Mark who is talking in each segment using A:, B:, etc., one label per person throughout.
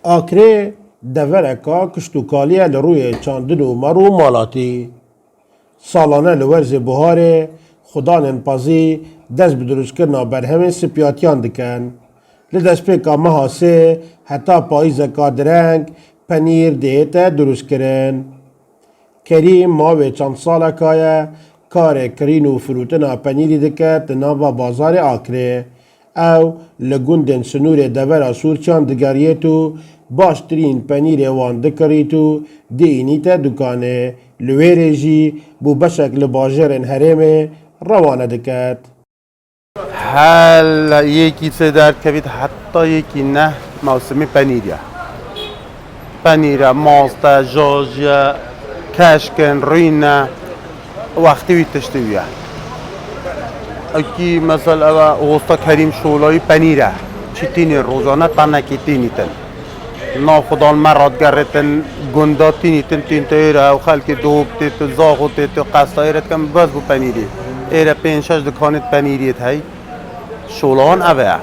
A: آکره دورکا کشتوکالیه لروی چاندن و مرو مالاتی. سالانه لورز بهاره خدان پازی دست به دروست کرنا برهمه سپیاتیان دکن. لدست پیکا مهاسه حتی پاییز کادرنگ پنیر دیتا دروست کرن. کریم ماوی چند ساله کایه کار کرین و فروتنا پنیری دکت ناوا بازار آکره. او لگوندن سنور دور سورچان دگریتو باشترین پنیر وان دکریتو دینیتا دکانه لویره جی بو بشک لباجرن هرمه روانه دکت.
B: هل یکی چه درد کبید حتی یکی نه موسمی پنیره پنیره ماستا جاجه کشکن رینه وقتی ویتشتویه اکی مثلا اوستا کریم شولای پنیره چی تینی روزانه تنکی تینی تن نافدان مراد گرتن گندا تینی تن تین تایره و خلک دوب تیتو زاغو تیتو قصایرت کم باز بو پنیری ایره پینشش دکانت پنیریت هی شولان اوه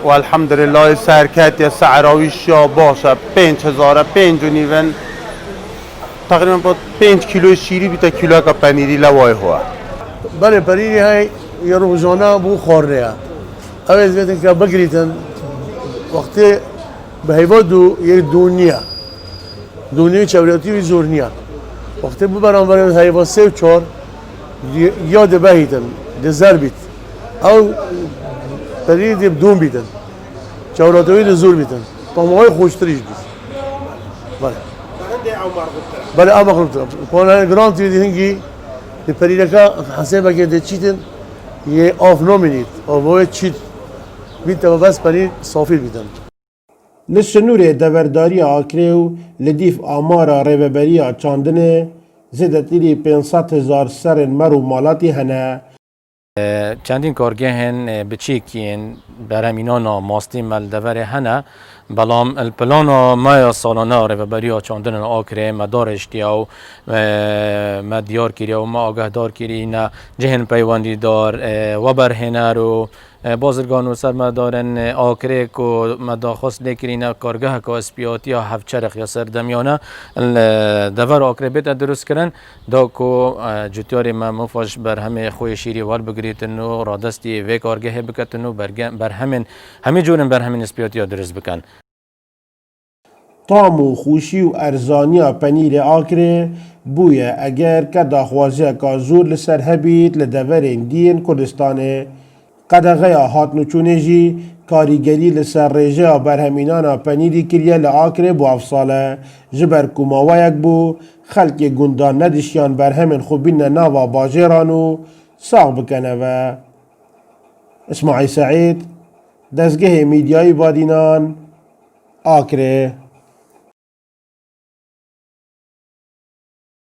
B: و الحمدلله سرکت یا سعراویش یا باشه 5000 5 نیون تقریبا با 5 کیلو شیری بیتا کیلو کا پنیری لوای هوا
C: بله پنیری های یه روزانه بو خورده اول زیادن که بگریتن وقتی به هیوا یک دنیا چوریاتی و زور نیا وقتی ببرم برای هیوا 3 و 4 یاد بهیتن دزر بیت او پنیری دیب دون بیتن چوریاتی دزور بیتن طعمهای خوشتریش بیت بله بله اما خلطه کنه گرانتی هنگی دی پنیره که حسابه که دی چیتن یه آف نومینید آفای چیت بیتن و بس پنیر صافی بیتن
A: لسنور دورداری آکره و لدیف آمارا ریوبری چاندنه زیدتیری 500,000 سر مرو مالاتی هنه.
D: چندین کارگهن بچیکین برامینانا ماستی ملدور هنه بلام الپلان ما سالانه ریوبری چاندن آکره مدار اشتیاو مدیار کری و ما آگه دار کری نه جهن پیوندی دار و برهنه رو بازرگان و سرمدارن آکره کو مداخست لیکرینه کارگاه کو اسپیاتی یا هفچرخ یا سردمیانه دور آکره بیت درست کردن دا کو جوتیاری ما مفاش بر همه خوی شیری وار بگریتن و رادستی و کارگاه بکتن و بر همه جورن بر همین اسپیاتی درست بکن.
A: طعم و خوشی و ارزانی پنیر آکره بویه اگر که داخوازی که زور لسر هبید لدورین دین کردستانه قدغه هاتنو چونه جی کاریگری لسر ریجه برهمینانا پنیری کریه لآکره بو افصاله جبر کماویک بو خلق گندان ندشیان برهمین خوبین ناوا باجرانو ساق بکنه و اسماعیل سعید دزگه میدیای بادینان آکره